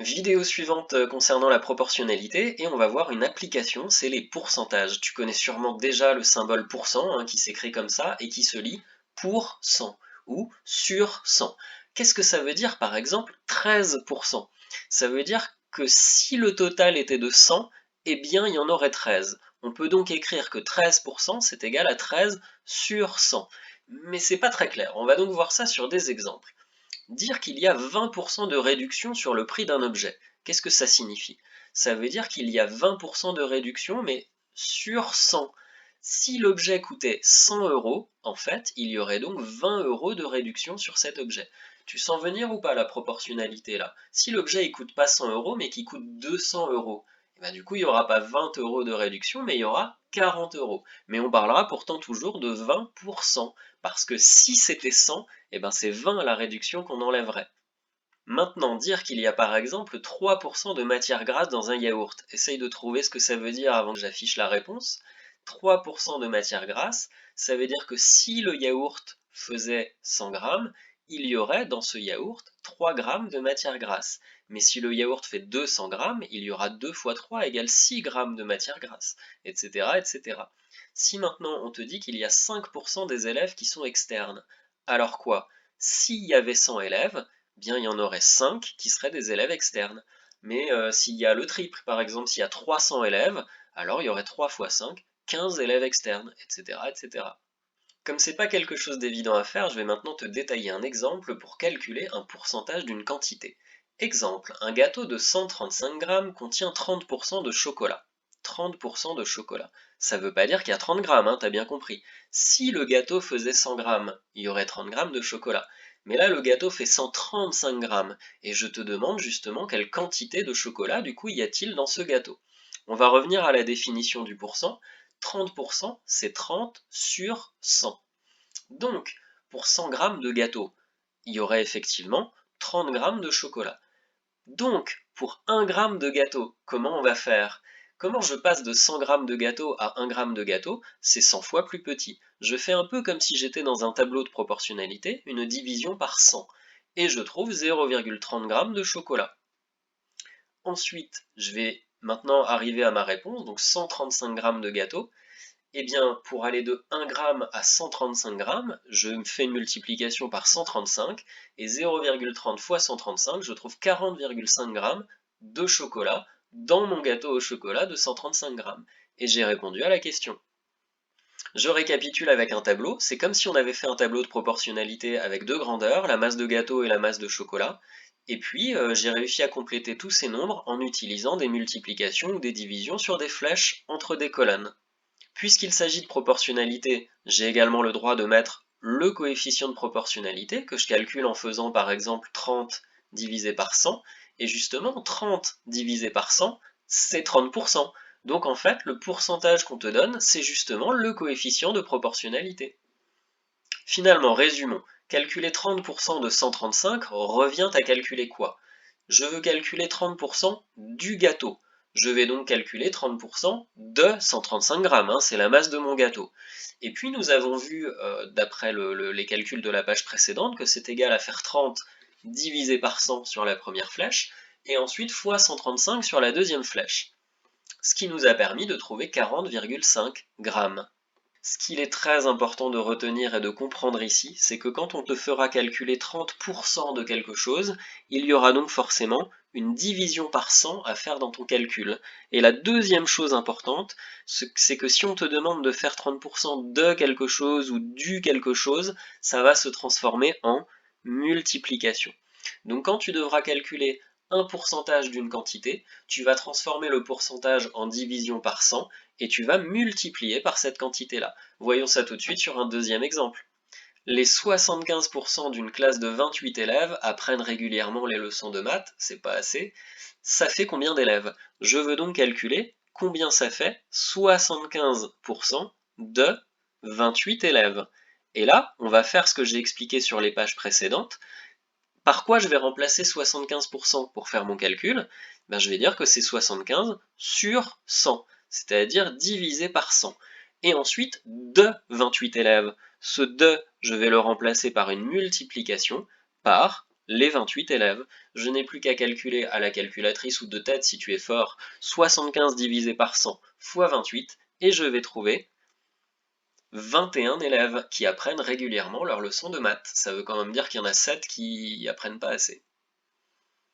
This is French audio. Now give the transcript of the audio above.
Vidéo suivante concernant la proportionnalité et on va voir une application, c'est les pourcentages. Tu connais sûrement déjà le symbole pourcent qui s'écrit comme ça et qui se lit pour 100 ou sur 100. Qu'est-ce que ça veut dire par exemple 13%? Ça veut dire que si le total était de 100, eh bien il y en aurait 13. On peut donc écrire que 13% c'est égal à 13 sur 100. Mais c'est pas très clair, on va donc voir ça sur des exemples. Dire qu'il y a 20% de réduction sur le prix d'un objet, qu'est-ce que ça signifie? Ça veut dire qu'il y a 20% de réduction, mais sur 100. Si l'objet coûtait 100 euros, en fait, il y aurait donc 20 euros de réduction sur cet objet. Tu sens venir ou pas la proportionnalité là? Si l'objet ne coûte pas 100 euros, mais qu'il coûte 200 euros, et ben, du coup, il n'y aura pas 20 euros de réduction, mais il y aura 40 euros. Mais on parlera pourtant toujours de 20%, parce que si c'était 100, eh ben c'est 20 la réduction qu'on enlèverait. Maintenant, dire qu'il y a par exemple 3% de matière grasse dans un yaourt. Essaye de trouver ce que ça veut dire avant que j'affiche la réponse. 3% de matière grasse, ça veut dire que si le yaourt faisait 100 grammes, il y aurait dans ce yaourt 3 grammes de matière grasse. Mais si le yaourt fait 200 grammes, il y aura 2 fois 3 égale 6 grammes de matière grasse, etc., etc. Si maintenant on te dit qu'il y a 5% des élèves qui sont externes, alors quoi? S'il y avait 100 élèves, bien il y en aurait 5 qui seraient des élèves externes. Mais s'il y a le triple, par exemple, s'il y a 300 élèves, alors il y aurait 3 fois 5, 15 élèves externes, etc., etc. Comme c'est pas quelque chose d'évident à faire, je vais maintenant te détailler un exemple pour calculer un pourcentage d'une quantité. Exemple, un gâteau de 135 grammes contient 30% de chocolat. 30% de chocolat. Ça veut pas dire qu'il y a 30 grammes, t'as bien compris. Si le gâteau faisait 100 grammes, il y aurait 30 grammes de chocolat. Mais là, le gâteau fait 135 grammes, et je te demande justement quelle quantité de chocolat, du coup, y a-t-il dans ce gâteau. On va revenir à la définition du pourcent. 30%, c'est 30 sur 100. Donc, pour 100 grammes de gâteau, il y aurait effectivement 30 grammes de chocolat. Donc, pour 1 gramme de gâteau, comment on va faire? Comment je passe de 100 grammes de gâteau à 1 gramme de gâteau? C'est 100 fois plus petit. Je fais un peu comme si j'étais dans un tableau de proportionnalité, une division par 100. Et je trouve 0,30 grammes de chocolat. Ensuite, je vais maintenant arriver à ma réponse, donc 135 grammes de gâteau. Eh bien, pour aller de 1 gramme à 135 grammes, je me fais une multiplication par 135, et 0,30 fois 135, je trouve 40,5 grammes de chocolat dans mon gâteau au chocolat de 135 grammes. Et j'ai répondu à la question. Je récapitule avec un tableau, c'est comme si on avait fait un tableau de proportionnalité avec deux grandeurs, la masse de gâteau et la masse de chocolat, et puis j'ai réussi à compléter tous ces nombres en utilisant des multiplications ou des divisions sur des flèches entre des colonnes. Puisqu'il s'agit de proportionnalité, j'ai également le droit de mettre le coefficient de proportionnalité, que je calcule en faisant par exemple 30 divisé par 100, et justement 30 divisé par 100, c'est 30%. Donc en fait, le pourcentage qu'on te donne, c'est justement le coefficient de proportionnalité. Finalement, résumons, calculer 30% de 135 revient à calculer quoi? Je veux calculer 30% du gâteau. Je vais donc calculer 30% de 135 grammes, c'est la masse de mon gâteau. Et puis nous avons vu, d'après les calculs de la page précédente, que c'est égal à faire 30 divisé par 100 sur la première flèche, et ensuite fois 135 sur la deuxième flèche. Ce qui nous a permis de trouver 40,5 grammes. Ce qu'il est très important de retenir et de comprendre ici, c'est que quand on te fera calculer 30% de quelque chose, il y aura donc forcément une division par 100 à faire dans ton calcul. Et la deuxième chose importante, c'est que si on te demande de faire 30% de quelque chose ou du quelque chose, ça va se transformer en multiplication. Donc quand tu devras calculer un pourcentage d'une quantité, tu vas transformer le pourcentage en division par 100 et tu vas multiplier par cette quantité-là. Voyons ça tout de suite sur un deuxième exemple. Les 75% d'une classe de 28 élèves apprennent régulièrement les leçons de maths, c'est pas assez. Ça fait combien d'élèves? Je veux donc calculer combien ça fait 75% de 28 élèves. Et là, on va faire ce que j'ai expliqué sur les pages précédentes. Par quoi je vais remplacer 75% pour faire mon calcul? Je vais dire que c'est 75 sur 100, c'est-à-dire divisé par 100. Et ensuite, de 28 élèves. Ce de, je vais le remplacer par une multiplication par les 28 élèves. Je n'ai plus qu'à calculer à la calculatrice ou de tête si tu es fort, 75 divisé par 100 fois 28, et je vais trouver 21 élèves qui apprennent régulièrement leurs leçons de maths. Ça veut quand même dire qu'il y en a 7 qui apprennent pas assez.